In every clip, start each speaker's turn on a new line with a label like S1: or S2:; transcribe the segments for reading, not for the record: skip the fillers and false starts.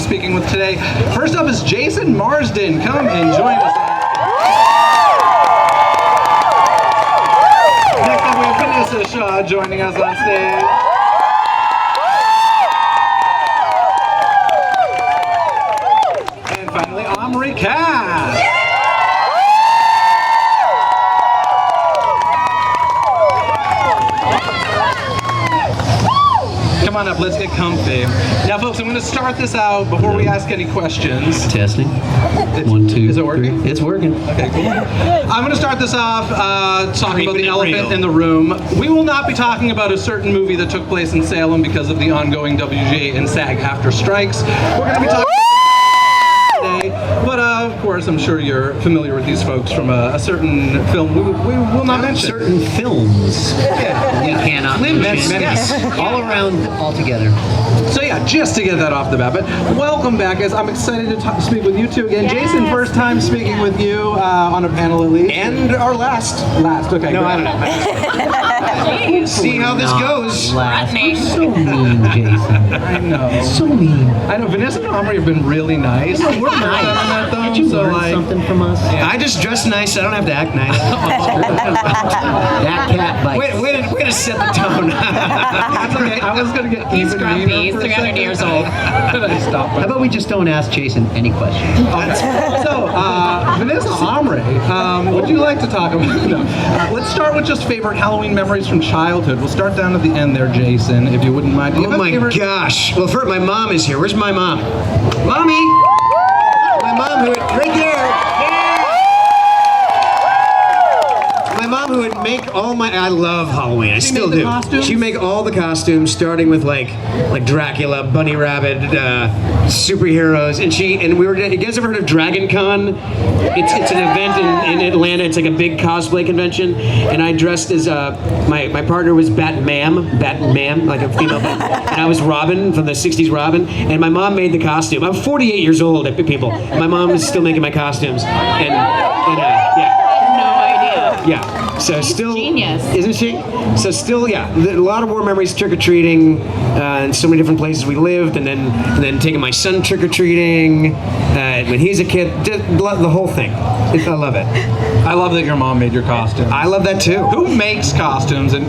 S1: speaking with today. First up is Jason Marsden. Come and join us. Next up we have Vinessa Shaw joining us on stage. And finally, Omri Katz. Come on up, let's get comfy. Now folks, I'm going to start this out before we ask any questions.
S2: Testing. 1, 2,
S1: Is it working?
S2: 3. It's working.
S1: Okay, cool. I'm going to start this off talking about the elephant in the room. We will not be talking about a certain movie that took place in Salem because of the ongoing WGA and Sag-Aftra strikes. We're going to be talking today, but of course, I'm sure you're familiar with these folks from a certain film we will not mention.
S2: Certain films.
S1: Yeah.
S2: We cannot mention. Yes. All around, all together.
S1: So yeah, just to get that off the bat, but welcome back, guys. I'm excited to speak with you two again. Yes. Jason, first time speaking with you on a panel at least.
S3: And our last.
S1: Last, okay.
S3: No,
S1: great.
S3: I don't know. See how this goes.
S2: Last. So mean, Jason.
S1: I know.
S2: So mean.
S1: I know, Vinessa and Omri have been really nice.
S2: We're nice. Did you learn something from us?
S3: Yeah. I just dress nice, I don't have to act nice.
S2: That cat bites.
S3: Way to set the tone.
S1: That's okay. I was going to get
S4: He's
S1: even
S4: grumpy.
S1: meaner
S4: He's
S1: for a
S4: 300
S1: second.
S4: years old.
S1: But I stopped.
S2: How about we just don't ask Jason any questions?
S1: Okay. So, Vinessa, Omri, would you like to talk about? No. Let's start with just favorite Halloween memories from childhood. We'll start down at the end there, Jason, if you wouldn't mind. Do you
S3: Oh
S1: have a
S3: my
S1: favorite?
S3: gosh. Well, first, my mom is here. Where's my mom? Mommy! My mom who would, right there. My mom who would make all my, I love Halloween, I still
S1: made the
S3: do.
S1: costumes?
S3: She'd make all the costumes, starting with like Dracula, Bunny Rabbit, superheroes, and we were, you guys ever heard of Dragon Con? It's an event in Atlanta, it's like a big cosplay convention, and I dressed as, my partner was Batman, like a female Batman, and I was Robin, from the 60s Robin, and my mom made the costume. I'm 48 years old, people. My mom is still making my costumes, and yeah. Yeah, so still,
S4: genius.
S3: Isn't she? So still, yeah, a lot of more memories trick-or-treating in so many different places we lived, and then taking my son trick-or-treating when he's a kid, just the whole thing. I love it.
S1: I love that your mom made your costume.
S3: I love that too.
S1: Who makes costumes and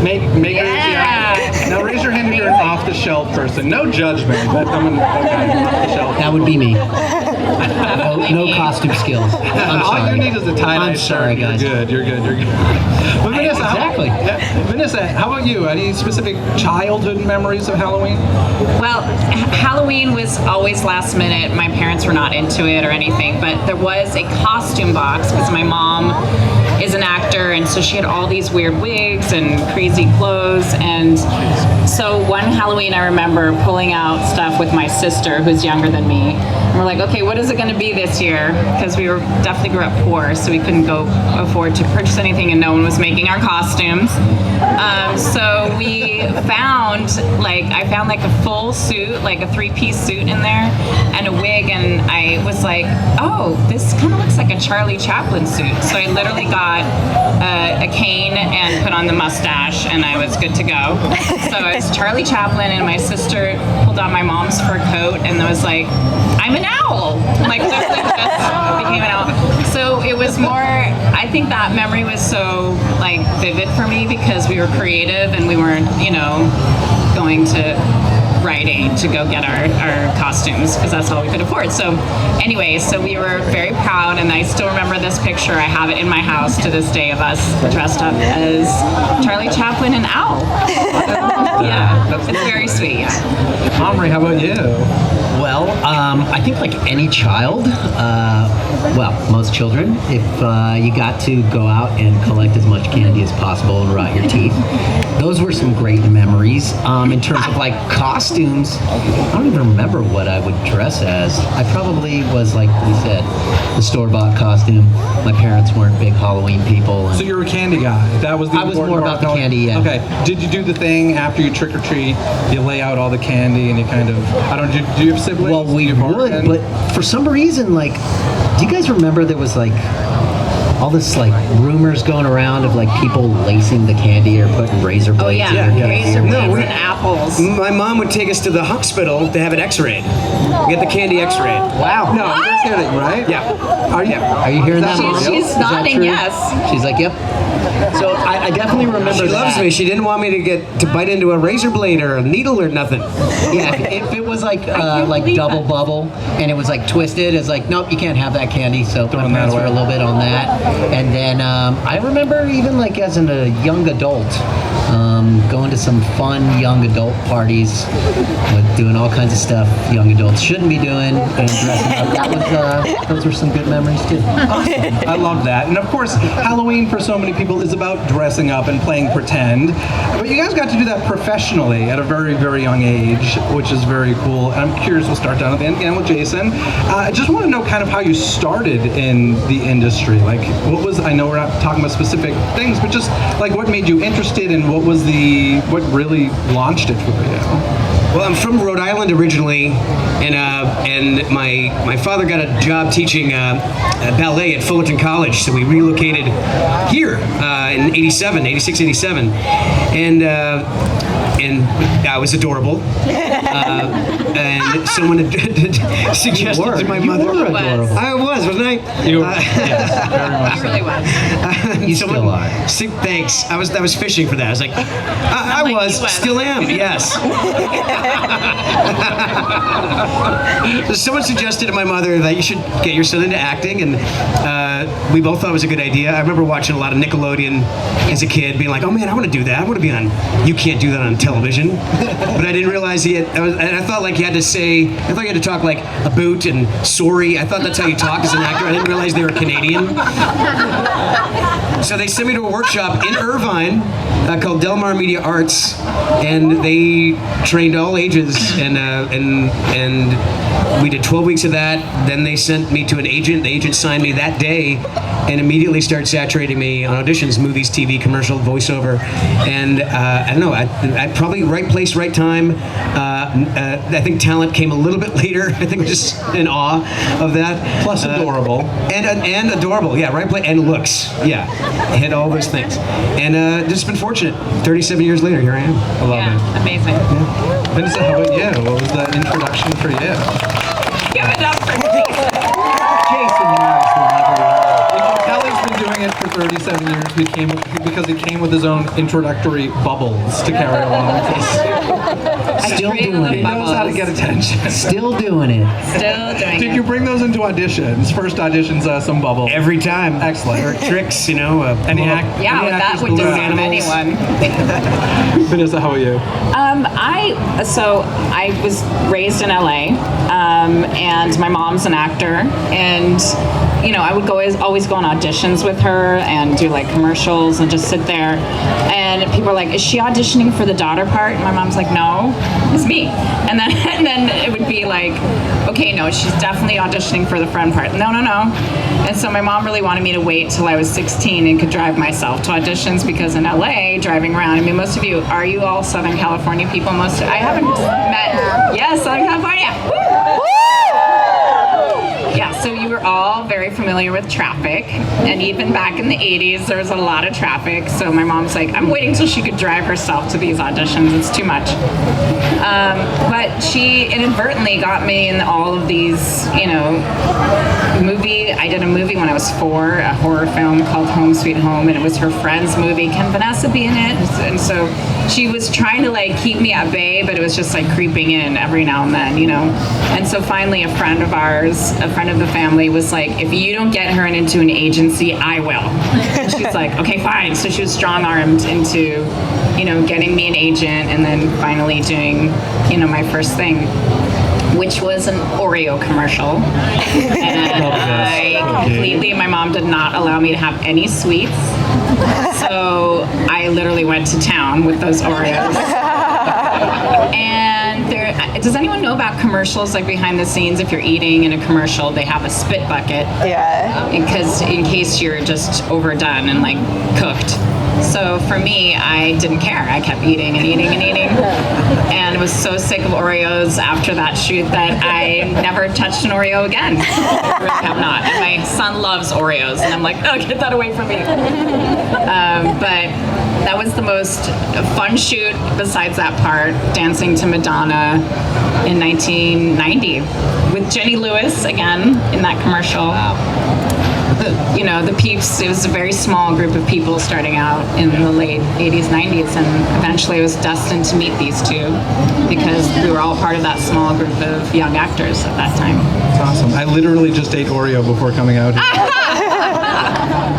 S1: make yeah. Now raise your hand if you're an off-the-shelf person. No judgment, but I'm off-the-shelf.
S2: That would be me. No costume skills. I'm
S1: All
S2: sorry.
S1: you need is a tie-dye
S2: I'm sorry,
S1: shirt.
S2: guys.
S1: You're good. But Vinessa,
S2: Exactly.
S1: Vinessa, how about you? Any specific childhood memories of Halloween?
S4: Well, Halloween was always last minute. My parents were not into it or anything, but there was a costume box because my mom is an actor, and so she had all these weird wigs and crazy clothes. And so one Halloween I remember pulling out stuff with my sister who's younger than me. And we're like, okay, what is it going to be this year? Because we definitely grew up poor, so we couldn't go afford to purchase anything, and no one was making our costumes. So we found I found a full suit, like a 3-piece suit in there, and a wig, and I was like, oh, this kind of looks like a Charlie Chaplin suit. So I literally got a cane and put on the mustache, and I was good to go. So it's Charlie Chaplin, and my sister pulled on my mom's fur coat, and was like, I'm an owl. Literally just became an owl. So it was more, I think that memory was so vivid for me because we were creative and we weren't, going to Rite Aid to go get our costumes because that's all we could afford. So anyway, so we were very proud, and I still remember this picture. I have it in my house to this day of us dressed up as Charlie Chaplin and Owl. Yeah, it's very sweet. Yeah.
S1: Omri, how about you?
S2: Well, I think like any child, most children, if you got to go out and collect as much candy as possible and rot your teeth, those were some great memories. In terms of costumes, I don't even remember what I would dress as. I probably was, like we said, the store-bought costume. My parents weren't big Halloween people.
S1: So you're a candy guy. That was the
S2: I was
S1: important
S2: more
S1: part.
S2: about the candy, yeah.
S1: Okay. Did you do the thing after you trick or treat? You lay out all the candy and you kind of, do you have siblings?
S2: Well, we would, but for some reason, do you guys remember there was all this like rumors going around of like people lacing the candy or putting razor blades
S4: Oh yeah,
S2: in their candy.
S4: razor blades
S3: No,
S4: and apples.
S3: My mom would take us to the hospital to have it x-rayed. Get the candy x-rayed.
S2: Wow.
S1: No, you're kidding, right?
S3: Yeah.
S1: Are you?
S2: Are you hearing that,
S1: Is that
S2: Mario?
S4: She's
S2: Is that
S4: nodding
S2: true?
S4: yes.
S2: She's like, yep. So I definitely remember
S3: She loves
S2: that.
S3: me. She didn't want me to bite into a razor blade or a needle or nothing.
S2: Yeah, if it was like
S4: believe
S2: double
S4: that.
S2: bubble and it was like twisted, it's like, nope, you can't have that candy. So my
S1: Throwing that
S2: parents were
S1: away.
S2: a little bit on that. And then I remember even like as a young adult, going to some fun young adult parties, with doing all kinds of stuff young adults shouldn't be doing, and dressing up. That was those were some good memories too.
S1: I love that. And of course, Halloween for so many people is about dressing up and playing pretend. But you guys got to do that professionally at a very, very young age, which is very cool. And I'm curious, we'll start down at the end again with Jason. I just want to know kind of how you started in the industry. Like, what was, I know we're not talking about specific things, but just like what made you interested and what really launched it for you?
S3: Well, I'm from Rhode Island originally, and my father got a job teaching ballet at Fullerton College, so we relocated here in 86, 87, and I was adorable. And someone had suggested to my mother.
S2: You were adorable.
S3: I was, wasn't I?
S1: You, yes, very much.
S4: He really was.
S2: You still are.
S3: Thanks. I was fishing for that. I was like, I
S4: Like
S3: was,
S4: you was.
S3: still am. Yes. So someone suggested to my mother that you should get your son into acting, and we both thought it was a good idea. I remember watching a lot of Nickelodeon as a kid, being like, "Oh man, I want to do that. I want to be on." You can't do that on television, but I didn't realize and I thought like you had to say, I thought you had to talk like a boot and sorry. I thought that's how you talk as an actor. I didn't realize they were Canadian. So they sent me to a workshop in Irvine called Delmar Media Arts, and they trained all ages, and we did 12 weeks of that. Then they sent me to an agent. The agent signed me that day and immediately started saturating me on auditions, movies, TV, commercial, voiceover. And I don't know, I probably right place, right time. I think talent came a little bit later. I think I was just in awe of that.
S1: Plus adorable.
S3: And adorable, yeah, right place, and looks, yeah. Hit all those things. And just been fortunate. 37 years later, here I am.
S1: I love it.
S4: Yeah, amazing.
S1: Vinessa, how about you? What was that introduction for you?
S4: Give it up for me.
S2: Jason Marsden, everyone.
S1: Kelly's been doing it for 37 years because he came with his own introductory bubbles to carry along with us.
S2: Still
S4: created
S2: doing
S4: them
S2: it.
S1: He knows how to get attention.
S2: Still doing it.
S4: Still doing
S1: Did
S4: it.
S1: you bring those into auditions? First auditions, some bubbles.
S3: Every time.
S1: Excellent.
S3: Or tricks, you know.
S1: Any
S3: blow-
S1: act-
S4: Yeah,
S1: any
S4: that
S1: actors
S4: would
S1: balloon
S4: disarm
S1: animals?
S4: anyone.
S1: Vanessa, how are you?
S4: I was raised in LA, and my mom's an actor, and I would always go on auditions with her and do like commercials and just sit there, and people are like, "Is she auditioning for the daughter part?" And my mom's like, "No, it's me." And then it would be like, "Okay, no, she's definitely auditioning for the friend part." No. And so my mom really wanted me to wait till I was 16 and could drive myself to auditions, because in LA, driving around, I mean, most of you, are you all Southern California people? I haven't met, yes, Southern California. Woo! Yeah, so you were all very familiar with traffic, and even back in the 80s, there was a lot of traffic, so my mom's like, I'm waiting till she could drive herself to these auditions, it's too much. But she inadvertently got me in all of these, I did a movie when I was 4, a horror film called Home Sweet Home, and it was her friend's movie. Can Vanessa be in it? And so she was trying to like keep me at bay, but it was just like creeping in every now and then, And so finally a friend of ours, a friend of the family, was like, if you don't get her into an agency, I will. And she's like, okay, fine. So she was strong-armed into, getting me an agent, and then finally doing, my first thing, which was an Oreo commercial. And my mom did not allow me to have any sweets. So I literally went to town with those Oreos. And does anyone know about commercials, like behind the scenes? If you're eating in a commercial, they have a spit bucket.
S5: Yeah.
S4: Because in case you're just overdone and like cooked. So for me, I didn't care. I kept eating and eating and eating, and was so sick of Oreos after that shoot that I never touched an Oreo again. I really have not. And my son loves Oreos, and I'm like, oh, get that away from me. But that was the most fun shoot besides that part, dancing to Madonna in 1990 with Jenny Lewis again in that commercial. You know, the peeps, it was a very small group of people starting out in the late 80s, 90s, and eventually I was destined to meet these two because we were all part of that small group of young actors at that time.
S1: That's awesome. I literally just ate Oreo before coming out here.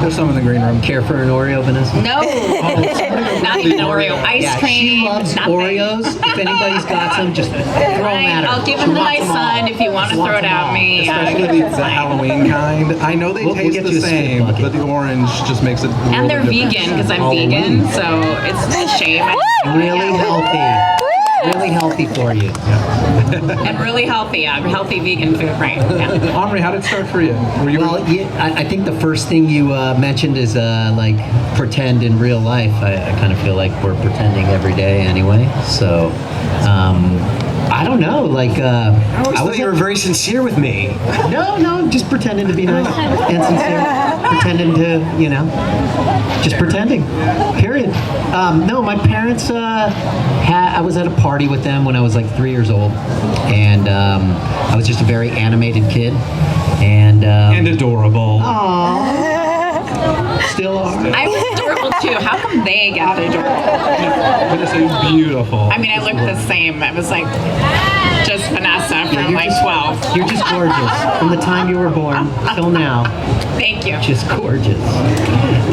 S1: There's some in the green room.
S2: Care for an Oreo, Vanessa?
S4: No, not even Oreo ice
S2: Yeah,
S4: cream.
S2: she loves
S4: nothing.
S2: Oreos. If anybody's got some, just throw them at her.
S4: I'll give
S2: She
S4: them to my
S2: wants them all.
S4: son if you want to
S2: She
S4: throw
S2: wants
S4: it
S2: them
S4: at
S2: all.
S4: me.
S1: Especially the
S4: Fine.
S1: Halloween kind. I know they
S2: We'll
S1: taste
S2: get
S1: the
S2: you a spit
S1: same,
S2: bucket.
S1: but the orange just makes it
S4: And they're
S1: different.
S4: vegan because I'm vegan, so it's a shame.
S2: Really healthy. Really healthy for you.
S4: And really healthy, healthy vegan food, right? Yeah.
S1: Omri, how did it start for you? Were you
S2: Well, yeah, I think the first thing you mentioned is like pretend in real life. I kind of feel like we're pretending every day anyway. So I don't know. Like
S3: I thought you were very sincere with me.
S2: no, just pretending to be nice and sincere. Pretending to, you know, just pretending. Period. No, my parents I was at a party with them when I was like 3 years old, and I was just a very animated kid, and
S1: adorable.
S2: still are.
S4: I was adorable too. How come they got adorable?
S1: Vanessa, you're beautiful.
S4: I mean, I looked the same. It was like just Vanessa from like 12.
S2: You're just gorgeous from the time you were born till now.
S4: Thank you.
S2: Just gorgeous.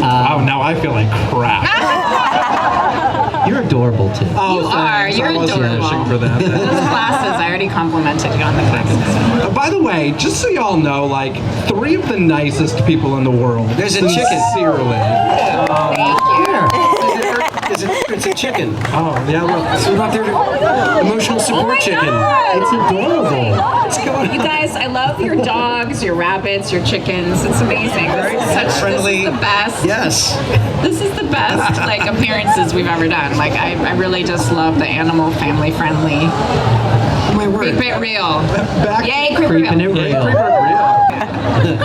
S1: Wow, now I feel like crap.
S2: You're adorable too.
S1: Oh,
S4: You are.
S1: thanks.
S4: You're
S1: I wasn't
S4: adorable.
S1: wishing for that.
S4: Those glasses, I already complimented you on the glasses.
S1: By the way, just so y'all know, like 3 of the nicest people in the world.
S3: There's a chicken.
S1: Sincerely.
S4: Thank you.
S3: It's a chicken.
S1: Oh, yeah, look.
S3: So about their emotional support chicken.
S2: It's adorable.
S3: What's going on?
S4: You guys, I love your dogs, your rabbits, your chickens. It's amazing.
S3: friendly.
S4: This is the best.
S3: Yes.
S4: This is the best like appearances we've ever done. Like I really just love the animal family friendly.
S3: Oh my word.
S4: Keep it real.
S1: Back
S4: Yay, creep
S2: Creeping
S4: real.
S2: it real.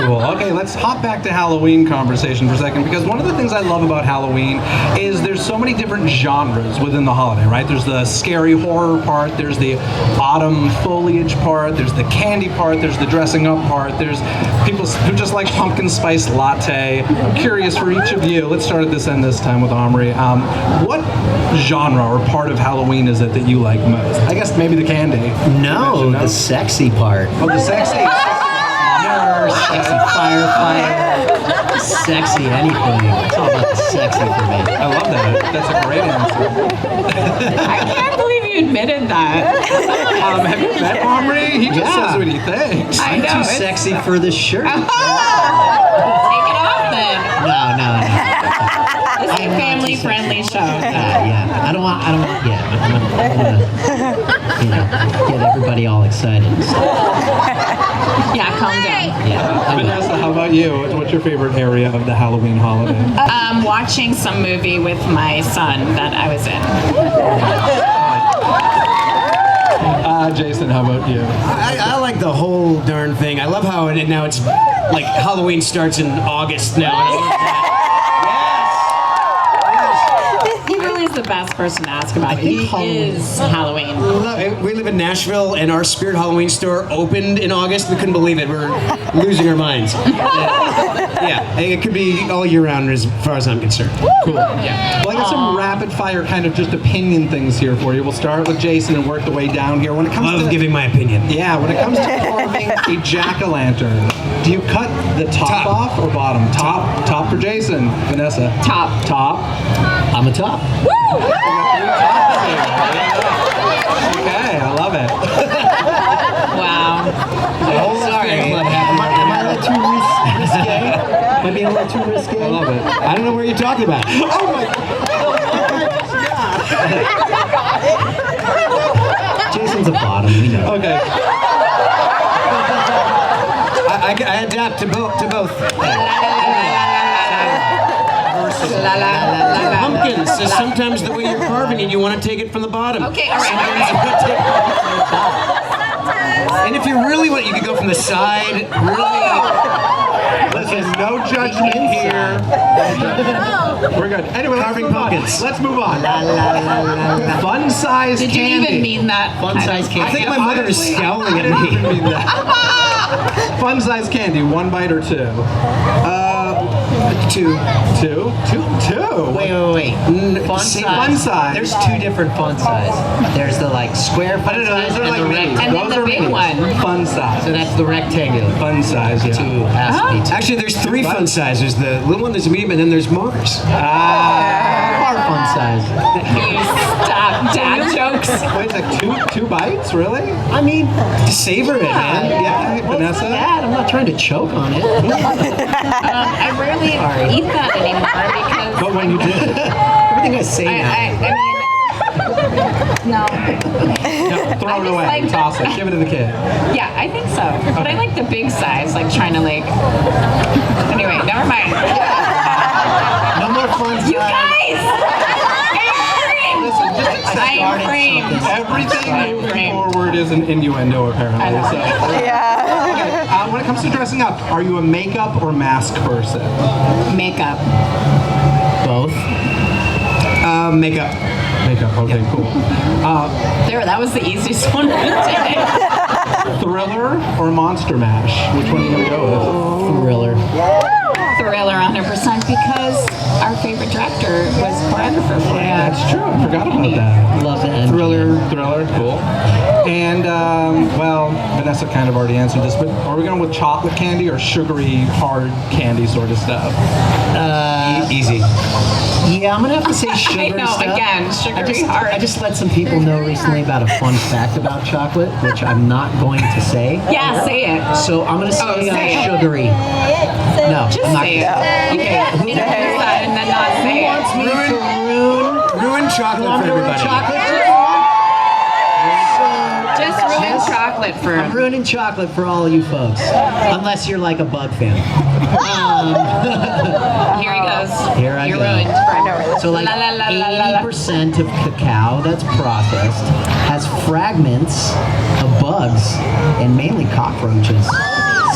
S1: Cool. Okay, let's hop back to Halloween conversation for a second, because one of the things I love about Halloween is there's so many different genres within the holiday, right? There's the scary horror part, there's the autumn foliage part, there's the candy part, there's the dressing up part, there's people who just like pumpkin spice latte. I'm curious for each of you, let's start at this end this time with Omri. What genre or part of Halloween is it that you like most? I guess maybe the candy.
S2: No, the sexy part.
S1: Oh, the sexy.
S2: Sexy firefighter. Sexy anything. It's all about the sexy for me.
S1: I love that. That's a great answer.
S4: I can't believe you admitted that.
S1: Have you met Omri? He just
S2: Yeah.
S1: says what he thinks.
S4: I
S2: I'm
S4: know.
S2: too
S4: it's-
S2: sexy for this shirt.
S4: Take it off then.
S2: No.
S4: This is a family friendly show.
S2: Yeah. I don't want, I'm gonna, you know, get everybody all excited.
S4: Yeah, calm down.
S2: Yeah. I will.
S1: Vanessa, how about you? What's your favorite area of the Halloween holiday?
S4: Watching some movie with my son that I was in.
S1: Jason, how about you?
S3: I like the whole darn thing. I love how now it's like Halloween starts in August now. And I love that.
S4: He really is the best person to ask about it. He is Halloween.
S3: We live in Nashville, and our Spirit Halloween store opened in August. We couldn't believe it. We're losing our minds. Yeah, it could be all year round as far as I'm concerned.
S1: Cool. Yeah. Well, I got some rapid fire kind of just opinion things here for you. We'll start with Jason and work the way down here. When it comes
S3: Love
S1: to
S3: giving my opinion.
S1: yeah, when it comes to carving a jack-o'-lantern, do you cut the top off or bottom? Top for Jason. Vanessa.
S4: Top.
S2: I'm a top.
S1: Okay, I love it.
S4: Wow.
S2: Sorry. Am I a little too risque? Am I being a little too risque?
S1: I love it.
S3: I don't know what you're talking about.
S1: Oh my
S2: Jason, Mine's a bottom, we know.
S1: Okay.
S3: I adapt to both. Pumpkins is sometimes the way you're carving it, you want to take it from the bottom.
S4: Okay, all right.
S3: And if you really want, you could go from the side. Really.
S1: Listen, no judgment here. We're good. Anyway,
S3: Carving pumpkins.
S1: Let's move on. Fun size
S4: Did
S1: candy.
S4: you even mean that?
S2: Fun size candy.
S3: I think my mother is scowling at me.
S1: Mean that. Fun size candy, 1 bite or 2?
S3: Two.
S1: Two?
S2: Wait. Fun size.
S1: Fun size.
S2: There's 2 different fun size. There's the like square fun
S1: No,
S2: size
S1: those are
S2: and
S1: like
S2: the
S1: minis.
S2: rectangle.
S4: And then
S1: Those
S4: the
S1: are
S4: big
S1: minis.
S4: one.
S1: Fun size.
S2: So that's the rectangular.
S1: Fun size, yeah.
S2: 2 has to be 2.
S3: Actually, there's 3 fun sizes. There's the little one, there's a medium, and then there's Mars.
S2: Our fun size.
S4: You stop dad jokes.
S1: Wait, it's like two bites, really?
S2: I mean,
S3: To savor it, man.
S1: Yeah,
S2: well, it's
S1: Vanessa.
S2: not bad. I'm not trying to choke on it.
S4: I rarely eat that anymore because
S1: But when you did,
S2: Everything I say now.
S4: no.
S1: throw
S4: I
S1: it
S4: just
S1: away,
S4: like-
S1: toss it, give it to the kid.
S4: Yeah, I think so. But I like the big size, like trying to like. Anyway, never mind.
S2: No more fun size.
S4: You guys!
S1: Listen, just accept
S4: I am framed.
S1: everything
S4: Right,
S1: moving
S4: framed.
S1: forward is an innuendo, apparently.
S4: I know.
S1: So. Okay, when it comes to dressing up, are you a makeup or mask person?
S4: Makeup.
S2: Both.
S3: Makeup.
S1: Makeup, okay, cool.
S4: There, that was the easiest one of the day.
S1: Thriller or Monster Mash? Which one are you going to go with?
S2: Thriller.
S4: Thriller 100% because our favorite director was choreographer for it.
S1: That's true, I forgot about that.
S2: Love the end.
S1: Thriller, cool. And, well, Vanessa kind of already answered this, but are we going with chocolate candy or sugary, hard candy sort of stuff?
S3: Easy.
S2: Yeah, I'm gonna have to say sugar
S4: I know,
S2: stuff.
S4: again, sugary hard.
S2: I just let some people know recently about a fun fact about chocolate, which I'm not going to say.
S4: Yeah, say it.
S2: So I'm gonna say,
S4: say it.
S2: sugary. No,
S4: Just
S2: I'm not
S4: say it.
S2: gonna
S4: You can't introduce that and then not say it.
S2: wants me to
S3: Ruin chocolate for everybody.
S2: chocolate.
S4: Just ruin chocolate for
S2: I'm ruining chocolate for all you folks, unless you're like a bug fan.
S4: Here he goes.
S2: Here I
S4: You're
S2: go.
S4: ruined forever.
S2: So like
S4: La, la, la, la, la, la.
S2: 80% of cacao that's processed has fragments of bugs and mainly cockroaches.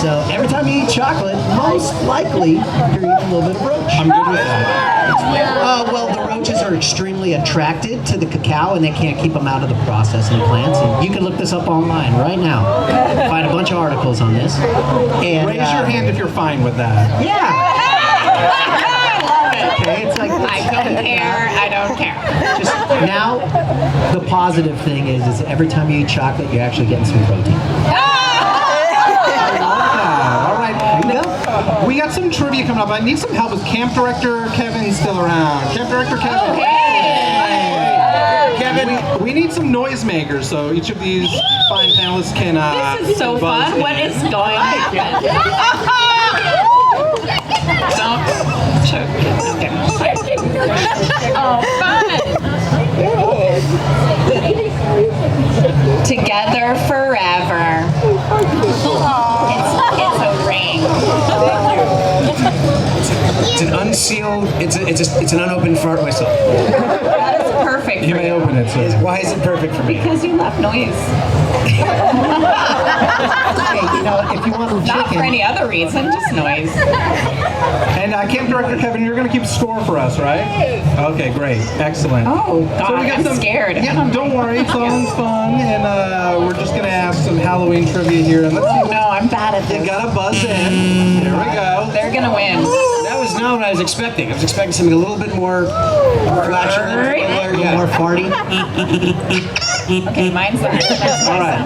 S2: So every time you eat chocolate, most likely you're eating a little bit of roach.
S1: I'm good with that.
S2: Well, the roaches are extremely attracted to the cacao and they can't keep them out of the processing plants. And you can look this up online right now. Find a bunch of articles on this. And,
S1: Raise your hand if you're fine with that.
S2: Yeah.
S4: I love it.
S2: Okay, it's like
S4: I don't care. I don't care.
S2: just now. The positive thing is every time you eat chocolate, you're actually getting some protein.
S1: All right. We got some trivia coming up. I need some help with camp director Kevin still around. Camp director Kevin. Kevin, we need some noisemakers, so each of these fine panelists can.
S4: This is so
S1: buzz
S4: fun.
S1: in.
S4: What is going to happen? Don't choke. Okay. Oh, fun. Together forever. It's a ring.
S3: It's an unsealed. It's an unopened fart whistle.
S4: That is perfect
S1: You
S4: for
S1: may
S4: you.
S1: open it, sir.
S3: Why is it perfect for me?
S4: Because you love noise.
S2: Hey, you know, if you want
S4: Not for
S2: chicken,
S4: any other reason, just noise.
S1: And camp director Kevin, you're going to keep score for us, right? Okay, great, excellent.
S4: Oh, God, I'm scared.
S1: Yeah, don't worry, it's all fun, and we're just going to have some Halloween trivia here. And let's see.
S4: Oh, no, I'm bad at
S1: You
S4: this.
S1: got to buzz in. Here we go.
S4: They're going to win.
S3: That was not what I was expecting. I was expecting something a little bit more flashy.
S2: more farty.
S4: Okay, mine's not.
S1: All right.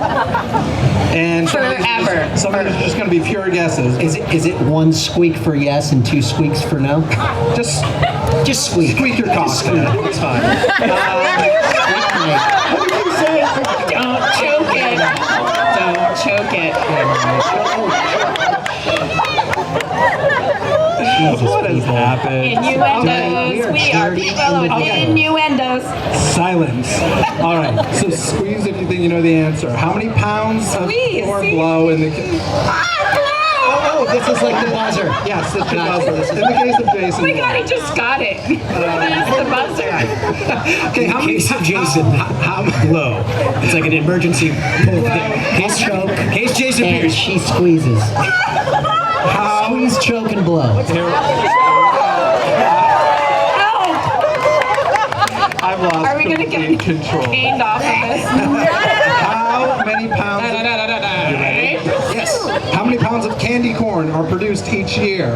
S1: And
S4: Forever.
S1: some of these are just going to be pure guesses.
S2: Is it 1 squeak for yes and 2 squeaks for no?
S1: Just
S2: Squeak.
S1: squeak your cock. It's fine.
S4: Don't choke it. Don't choke it.
S1: What has happened?
S4: Innuendos. We are people with innuendos.
S1: Silence. All right. So squeeze if you think you know the answer. How many pounds
S4: Squeeze,
S1: of or
S4: see?
S1: blow in the?
S2: Oh, this is like the buzzer.
S1: Yes, it's the buzzer. In the case of Jason.
S4: Oh my god, he just got it. That's the buzzer.
S1: Okay, how many?
S3: Case of Jason, how low? It's like an emergency pull thing. Case choke. Case Jason
S2: And
S3: Pierce.
S2: she squeezes. Squeeze, choke, and blow.
S1: I've lost
S4: Are we gonna
S1: complete
S4: get
S1: control.
S4: gained off of this?
S1: How many pounds? You ready?
S3: Yes.
S1: How many pounds of candy corn are produced each year?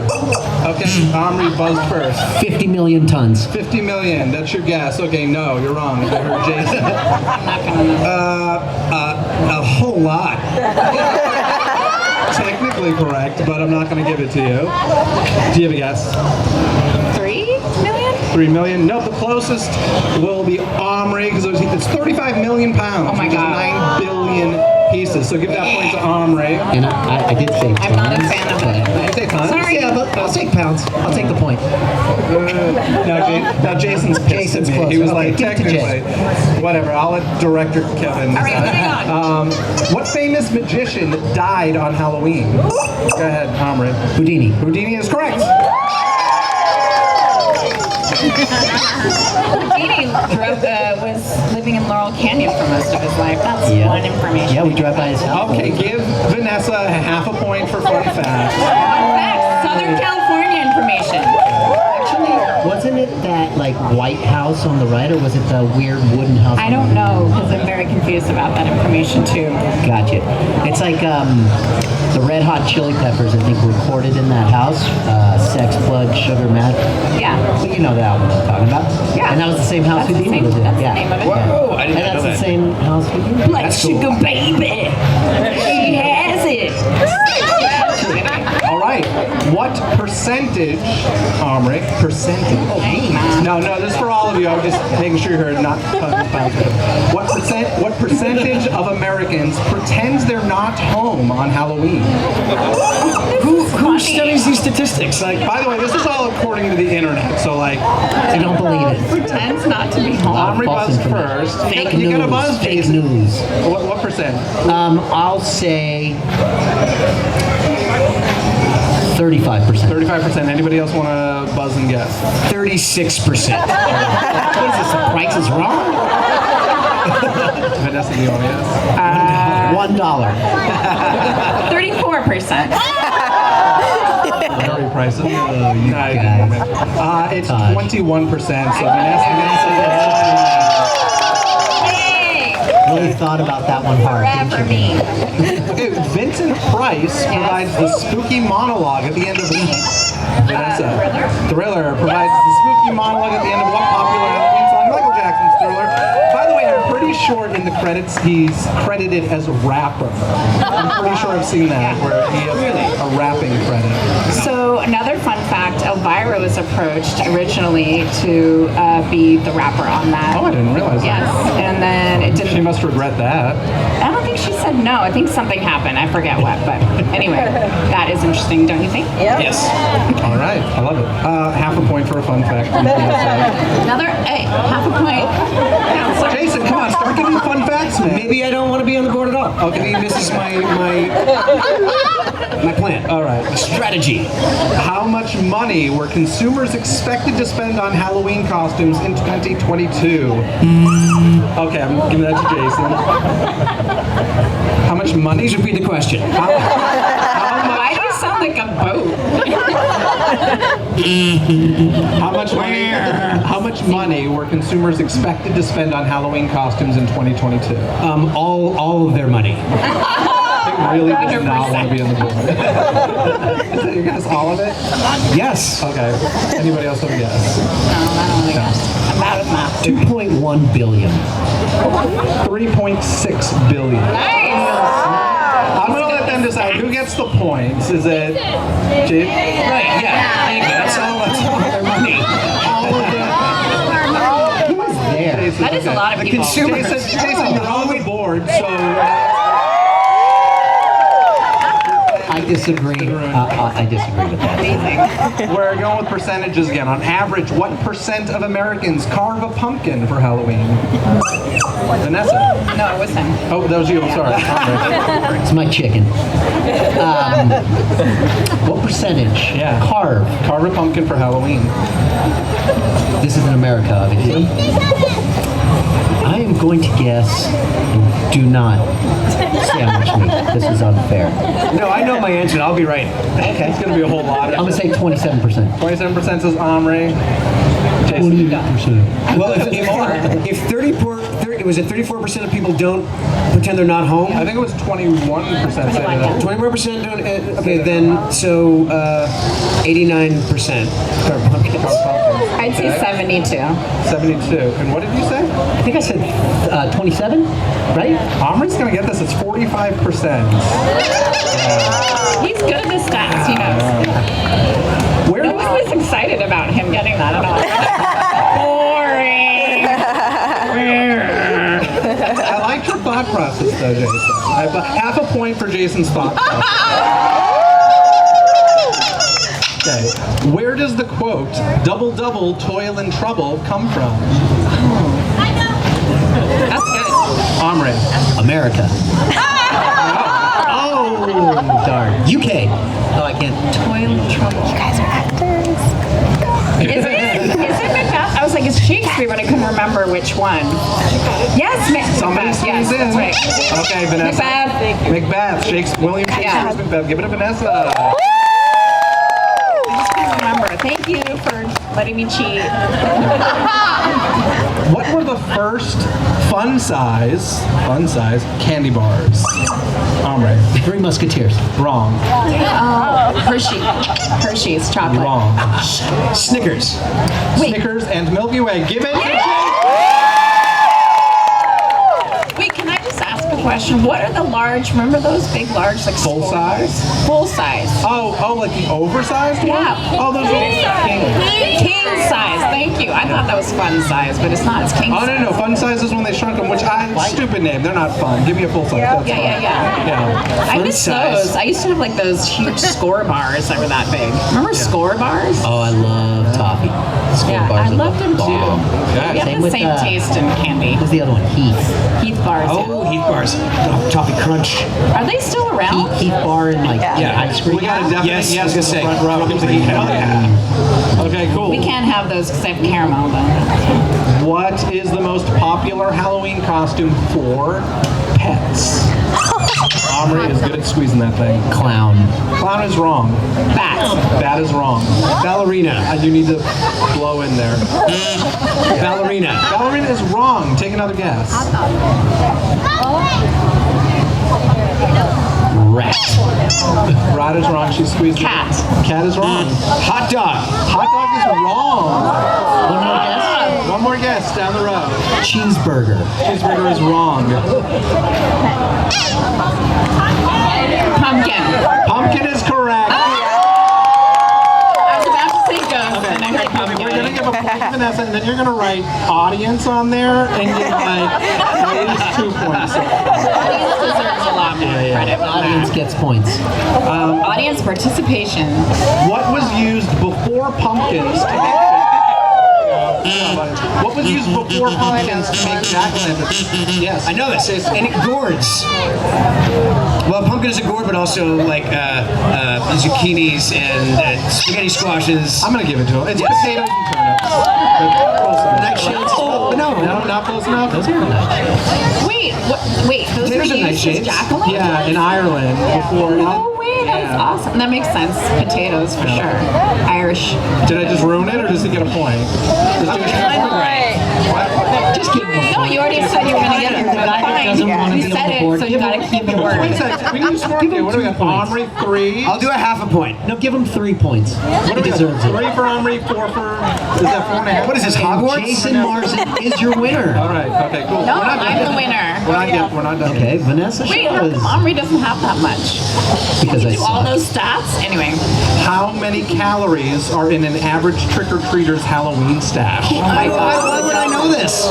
S1: Okay, Omri buzzed first.
S2: 50 million tons.
S1: 50 million. That's your guess. Okay, no, you're wrong. I heard Jason.
S4: I'm not gonna know.
S3: A whole lot.
S1: Technically correct, but I'm not going to give it to you. Do you have a guess?
S4: 3 million?
S1: 3 million? Nope, the closest will be Omri, because it's 35 million pounds.
S4: Oh my
S1: which is
S4: God.
S1: 9 billion pieces. So give that point to Omri.
S2: And I did say tons.
S4: I'm not a fan of it.
S1: You say tons?
S4: Sorry.
S2: Yeah, but I'll take pounds. I'll take the point.
S1: Now Jason's pissed
S2: Jason's
S1: at me.
S2: close.
S1: He was
S2: Okay,
S1: like,
S2: give it to
S1: technically, whatever. I'll let director Kevin.
S4: All right, moving on.
S1: What famous magician died on Halloween? Go ahead, Omri.
S2: Houdini.
S1: Houdini is correct.
S4: Houdini was living in Laurel Canyon for most of his life. That's
S2: Yeah.
S4: one information.
S2: Yeah, we drive by his house.
S1: Okay, give Vinessa half a point for fun fact.
S4: Facts. Southern California information.
S2: Actually, wasn't it that like White House on the right, or was it the weird wooden house?
S4: I don't know because I'm very confused about that information too.
S2: Gotcha. It's like the Red Hot Chili Peppers, I think, recorded in that house. Sex, Blood, Sugar, Mad.
S4: Yeah.
S2: So you know the album I'm talking about.
S4: Yeah.
S2: And that was the same house
S4: That's the
S2: Houdini
S4: same-
S2: lived in.
S4: that's the
S2: Yeah.
S4: name of it.
S2: Yeah.
S3: Whoa, I didn't
S2: And
S3: know
S2: that's the
S3: that.
S2: same house Houdini.
S4: Blood
S3: That's cool.
S4: sugar baby. She has it.
S1: All right. What percentage, Omri, percentage? No, this is for all of you. I'm just making sure you heard, not What percentage of Americans pretends they're not home on Halloween?
S3: Who studies these statistics? Like,
S1: By the way, this is all according to the internet, so like,
S2: I don't believe it.
S4: Pretends not to be home.
S1: Omri
S2: False
S1: buzzed
S2: information.
S1: first.
S2: Fake
S1: You
S2: news.
S1: got a buzz,
S2: Fake
S1: Jason.
S2: news.
S1: What percent?
S2: I'll say 35%.
S1: 35%. Anybody else want to buzz and guess?
S3: 36%.
S2: What is this? The price is wrong?
S1: Vanessa, do you want to guess?
S2: $1.
S4: 34%.
S1: Very prices.
S2: guys.
S1: It's
S2: Todd.
S1: 21%. So Vanessa
S4: Hey,
S2: Really thought about that one hard,
S4: forever
S2: didn't you?
S4: me.
S1: Okay, Vincent Price provides the spooky monologue at the end of Vanessa. Thriller provides the spooky monologue at the end of what popular Halloween song? Michael Jackson's Thriller. By the way, I'm pretty sure in the credits he's credited as a rapper. I'm pretty sure I've seen that where he has a rapping credit.
S4: So another fun fact, Elvira was approached originally to be the rapper on that.
S1: Oh, I didn't realize
S4: Yes,
S1: that.
S4: and then it
S1: She
S4: didn't.
S1: must regret that.
S4: I don't think she said no. I think something happened. I forget what, but anyway, that is interesting, don't you think?
S3: Yes.
S1: All right, I love it. Half a point for a fun fact.
S4: Another, hey, half a point.
S1: Jason, come on, start giving me fun facts, man.
S3: Maybe I don't want to be on the board at all. Okay, maybe this is my plan.
S1: All right.
S3: Strategy.
S1: How much money were consumers expected to spend on Halloween costumes in 2022? Okay, I'm giving that to Jason. How much money?
S3: Please repeat the question.
S4: Why do you sound like a boat?
S1: How much money were consumers expected to spend on Halloween costumes in 2022?
S3: All of their money.
S1: They really did not want to be on the board. Is that your guess, all of it?
S3: Yes.
S1: Okay. Anybody else have a guess?
S4: No, I don't think I'm bad with math.
S2: 2.1 billion.
S1: 3.6 billion.
S4: Nice.
S1: I'm gonna let them decide who gets the points. Is it Jake?
S3: Right, yeah. Thank you. That's all their money.
S2: Who is there?
S1: Jason,
S4: That is a
S1: okay.
S4: lot of people.
S1: Jason, you're on the board, so
S2: I disagree. I disagree with that.
S1: We're going with percentages again. On average, what percent of Americans carve a pumpkin for Halloween? Vanessa.
S4: No, it was him.
S1: Oh, that was you. I'm sorry. Omri.
S2: It's my chicken. What percentage?
S1: Yeah.
S2: Carve
S1: a pumpkin for Halloween.
S2: This is in America, obviously. I am going to guess, and do not sandwich me. This is unfair.
S3: No, I know my answer. I'll be right.
S1: Okay. It's going to be a whole lot.
S2: I'm going to say 27%.
S1: 27% says Omri. Jason.
S2: 28%.
S3: Well, if 34% of people don't pretend they're not home.
S1: I think it was 21% said it.
S3: 21% don't. Okay, then so 89% carve pumpkins.
S4: I'd say 72.
S1: 72. And what did you say?
S2: I think I said 27, right?
S1: Omri's going to get this. It's 45%.
S4: He's good at the stats, he knows.
S1: Where
S4: No one was excited about him getting that at all. Boring.
S1: I like your thought process, though, Jason. I have half a point for Jason's thought process. Okay. Where does the quote, double, double, toil and trouble, come from?
S4: That's good.
S1: Omri.
S2: America. Oh, darn. UK. Oh, I can't.
S4: Toil and trouble.
S5: You guys are actors.
S4: Is it Macbeth? I was like, it's Shakespeare, but I couldn't remember which one. Yes,
S1: Somebody
S4: Macbeth. Yes,
S1: squeeze in.
S4: that's right.
S1: Okay, Vanessa.
S4: Macbeth.
S1: Macbeth. William Shakespeare's
S4: Yeah.
S1: Macbeth. Give it to Vanessa.
S4: I just couldn't remember. Thank you for letting me cheat.
S1: What were the first fun size candy bars? Omri.
S2: Three Musketeers.
S1: Wrong.
S4: Hershey's chocolate.
S1: Wrong.
S3: Snickers.
S1: Snickers and Milky Way. Give it.
S4: Wait, can I just ask a question? What are the large? Remember those big, large, like
S1: Full size?
S4: Full size.
S1: Oh, like the oversized one?
S4: Yeah.
S1: Oh, those are king.
S4: King size. Thank you. I thought that was fun size, but it's not. It's king
S1: Oh,
S4: size.
S1: no. Fun size is when they shrunk them, which stupid name. They're not fun. Give me a full size. That's fine.
S4: Yeah. I miss
S3: size.
S4: those. I used to have like those huge score bars that were that big. Remember score bars?
S2: Oh, I love toffee. Score
S4: Yeah,
S2: bars
S4: I
S2: are
S4: loved them too.
S2: bomb.
S1: Okay.
S4: We have
S2: Same
S4: the
S2: with,
S4: same taste in candy.
S2: Who's the other one? Heath.
S4: Heath bars.
S3: Oh, Heath bars. Oh, toffee crunch.
S4: Are they still around?
S2: Heath bar and like
S3: Yeah.
S2: ice cream.
S1: We got a definite
S3: Yes, I
S1: yes
S3: was
S1: in
S3: gonna
S1: the
S3: say.
S1: front row.
S3: Welcome to the
S1: Hell yeah. Okay, cool.
S4: We can't have those because I have caramel though.
S1: What is the most popular Halloween costume for pets? Omri is good at squeezing that thing.
S2: Clown.
S1: Clown is wrong.
S4: Bats.
S1: That is wrong.
S3: Ballerina.
S1: You need to blow in there.
S3: Ballerina.
S1: Ballerina is wrong. Take another guess.
S2: Rat.
S1: Rat is wrong. She squeezed
S4: Cat.
S1: it. Cat is wrong.
S3: Hot dog.
S1: Hot dog is wrong.
S2: One more guess.
S1: One more guess down the road.
S2: Cheeseburger.
S1: Cheeseburger is wrong.
S4: Pumpkin.
S1: Pumpkin is correct.
S4: I was about to say ghost and I heard
S1: We're gonna
S4: pumpkin.
S1: give a point to Vanessa, and then you're gonna write audience on there and give like at least 2 points.
S4: Audience deserves a lot more credit. than
S2: Audience
S4: that.
S2: gets points.
S4: Audience participation.
S1: What was used before pumpkins to make What was used before pumpkins to make jack-o'-lanterns? Yes.
S3: I know this. And it gourds. Well, pumpkin is a gourd, but also like zucchinis and spaghetti squashes.
S1: I'm gonna give it to him. It's potatoes and turnips. But close enough.
S3: Nightshades.
S1: Oh, no, not close enough.
S4: Wait, those were
S3: Potatoes are
S4: used as
S3: nightshades.
S4: jack-o'-lanterns?
S1: Yeah, in Ireland before.
S4: Oh wait, that's
S1: Yeah.
S4: awesome. That makes sense. Potatoes for sure. Irish.
S1: Did I just ruin it, or does he get a point?
S2: Just give him a
S4: No, you already said you were gonna get it.
S2: The guy that doesn't want to
S4: You
S2: be on
S4: said
S2: the
S4: it,
S2: board.
S4: so you gotta keep your
S1: Wait a
S4: word.
S1: second. We can do smart here. What do we got?
S2: 2 points.
S1: Omri 3.
S3: I'll do a half a point.
S2: No, give him 3 points.
S1: What
S2: He
S1: do we got?
S2: deserves
S1: 3
S2: it.
S1: for Omri, 4 for. Is that 4.5?
S3: What is this, Hogwarts?
S2: Jason Marsden is your winner.
S1: All right. Okay. Cool.
S4: No,
S1: We're not
S4: I'm
S1: done.
S4: the winner.
S1: We're not done.
S2: Okay, Vinessa
S4: Wait,
S2: Shaw
S4: how
S2: is
S4: come Omri doesn't have that much?
S2: because
S4: You
S2: I
S4: do all
S2: suck.
S4: those stats? Anyway.
S1: How many calories are in an average trick-or-treater's Halloween stash?
S4: Oh my god.
S3: Why would I know this?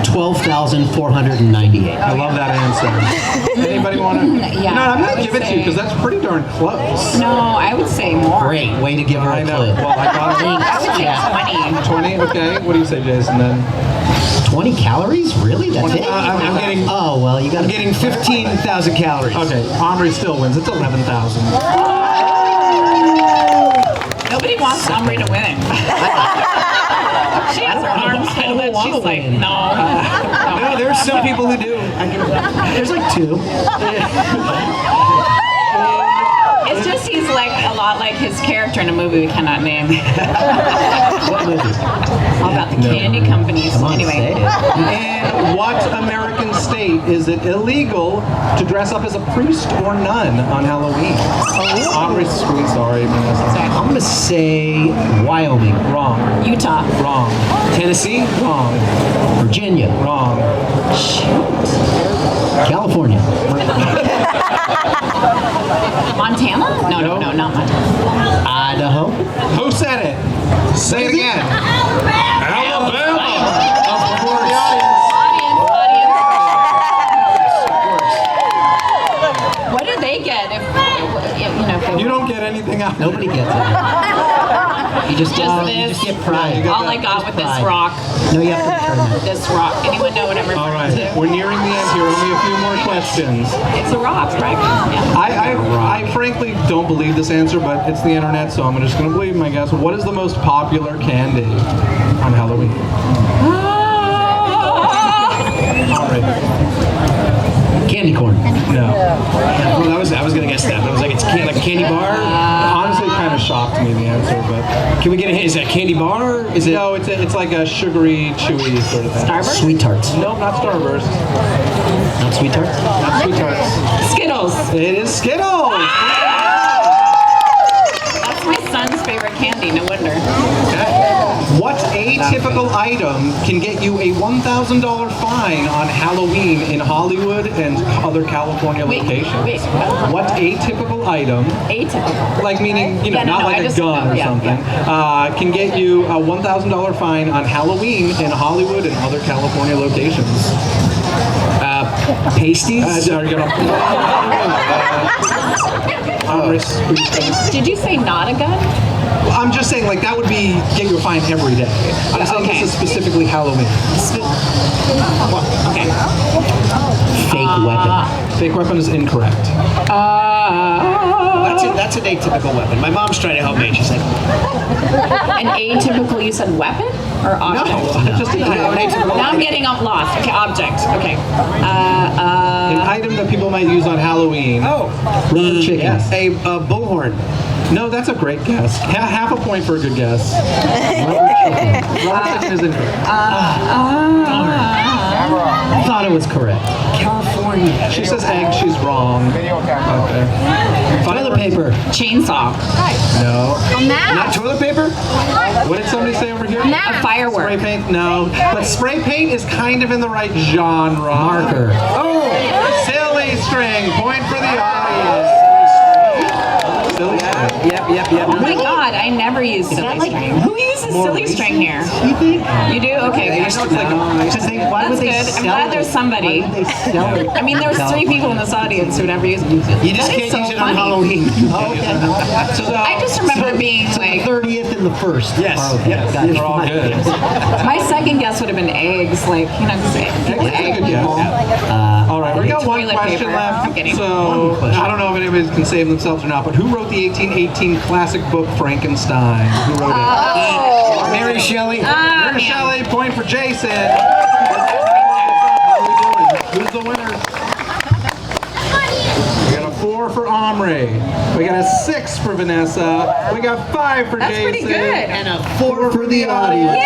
S2: 12,000 1,498.
S1: I love that answer. Anybody want to?
S4: Yeah,
S1: You know, I'm
S4: I
S1: going to
S4: would
S1: give it to
S4: say-
S1: you because that's pretty darn close.
S4: No, I would say more.
S2: Great, way to give her
S1: I
S2: a
S1: know.
S2: clue.
S1: Well, I got it.
S4: I would say
S2: Yeah.
S4: 20.
S1: 20? Okay. What do you say, Jason, then?
S2: 20 calories? Really? That's it?
S3: I'm getting
S2: Oh, well, you got to
S3: 15,000 calories.
S1: Okay, Omri still wins. It's 11,000.
S4: Nobody wants Omri to win. She has her arms full, but she's like, no.
S3: No, there's some people who do.
S2: There's like 2.
S4: It's just he's like a lot like his character in a movie we cannot name.
S2: What movie?
S4: All about the candy companies.
S2: Come on,
S4: Anyway.
S2: say it.
S1: In what American state is it illegal to dress up as a priest or nun on Halloween? Omri's sweet, sorry. Vanessa.
S2: I'm going to say Wyoming.
S1: Wrong.
S4: Utah.
S1: Wrong.
S3: Tennessee?
S1: Wrong.
S2: Virginia.
S1: Wrong.
S2: California.
S4: Montana? No, not Montana.
S2: Idaho.
S1: Who said it? Say it again. Alabama. Of course.
S4: Audience. What do they get if if they
S1: You don't get anything out of it.
S2: Nobody gets it. You just get,
S4: Just
S2: you
S4: this.
S2: just get pride.
S1: you got
S4: all I got with this
S2: pride.
S4: rock.
S2: No, you have to return it.
S4: This rock. Anyone know what I'm
S1: All
S4: referring
S1: right,
S4: to?
S1: we're nearing the end here. Only a few more questions.
S4: It's a rock, right? Yeah.
S1: I frankly don't believe this answer, but it's the internet, so I'm just going to believe my guess. What is the most popular candy on Halloween? All right.
S2: Candy corn.
S1: No.
S3: Well, I was gonna guess that, but I was like, it's like a candy bar.
S1: Honestly, it kind of shocked me, the answer, but
S3: Can we get a hint? Is it a candy bar? Is it?
S1: no, it's like a sugary, chewy sort of thing.
S4: Starburst?
S2: Sweet tarts.
S1: Nope, not Starburst.
S2: Not sweet tarts?
S1: Not Sweet Tarts.
S4: Skittles.
S1: It is Skittles.
S4: That's my son's favorite candy. No wonder.
S1: What atypical item can get you a $1,000 fine on Halloween in Hollywood and other California locations?
S4: wait.
S1: What atypical item,
S4: Atypical.
S1: like meaning,
S4: Yeah,
S1: not
S4: no,
S1: like
S4: I
S1: a
S4: just-
S1: gun or
S4: yeah,
S1: something, can get you a $1,000 fine on Halloween in Hollywood and other California locations?
S3: Pasties?
S1: Are you gonna?
S4: Did you say not a gun?
S1: I'm just saying, like, that would be get you a fine every day. I'm saying
S4: okay.
S1: this is specifically Halloween.
S4: Okay.
S2: Fake weapon.
S1: Fake weapon is incorrect.
S3: That's an atypical weapon. My mom's trying to help me. She's like,
S4: An atypical, you said weapon or object?
S1: Just an
S3: no, an atypical.
S4: Now I'm getting lost. Okay, object. Okay.
S1: An item that people might use on Halloween.
S2: Rubber chicken.
S1: Yes.
S3: A bullhorn.
S1: No, that's a great guess. Half a point for a good guess.
S2: Rubber chicken.
S1: Rubber chicken is incorrect.
S2: I thought it was correct.
S3: California.
S1: She says egg, she's wrong. Okay.
S2: Toilet paper.
S4: Chainsaw.
S1: No.
S3: Not toilet paper?
S1: What did somebody say over here?
S4: A firework.
S1: Spray paint? No. But spray paint is kind of in the right genre.
S2: Marker.
S1: Silly string. Point for the audience. Silly string.
S3: Yep.
S4: Oh my god, I never use silly string. Who uses silly string here?
S2: You think?
S4: You do? Okay.
S1: I know it's like a
S2: Why would
S4: That's
S2: they
S4: good. I'm
S2: sell
S4: glad
S2: it?
S4: there's somebody.
S2: Why would they sell it?
S4: I mean, there was 3 people in this audience who would ever use it.
S3: You just
S4: That is
S3: can't
S4: so
S3: use it
S4: funny.
S3: on Halloween.
S4: I just remember being
S2: The
S4: like,
S2: 30th and the 1st.
S3: Yes.
S2: Oh, okay.
S3: Yes.
S2: Gotcha.
S1: They're all good.
S4: my second guess would have been eggs. Like,
S1: That's a
S4: egg
S1: good guess.
S4: people.
S1: All right, we got one
S4: Toilet
S1: question
S4: paper.
S1: left.
S4: I'm kidding.
S1: So I don't know if anybody can save themselves or not, but who wrote the 1818 classic book Frankenstein? Who wrote it?
S3: Mary Shelley.
S1: Mary Shelley. Point for Jason. How are we doing? Who's the winner? We got a 4 for Omri. We got a 6 for Vanessa. We got 5 for
S4: That's
S1: Jason.
S4: pretty good.
S2: And a 4 for the audience.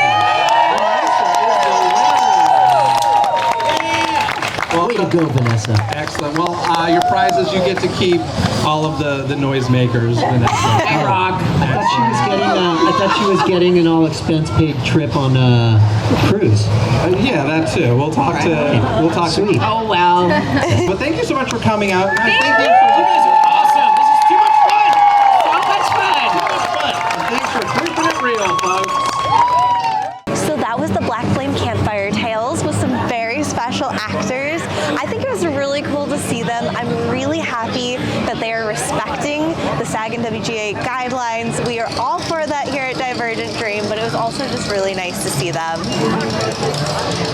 S2: Way to go, Vanessa.
S1: Excellent. Well, your prizes, you get to keep all of the noisemakers, Vanessa.
S4: I rock.
S2: I thought she was getting an all expense paid trip on a cruise.
S1: Yeah, that too. We'll talk to.
S2: Sweet.
S4: Oh well.
S1: But thank you so much for coming out.
S4: Thank
S1: you
S4: you.
S3: You guys are awesome. This is too much fun.
S4: So much fun.
S1: Thanks for keeping it real, folks.
S5: So that was the Black Flame Campfire Tales with some very special the SAG and WGA guidelines. We are all for that here at Divergent Dream, but it was also just really nice to see them.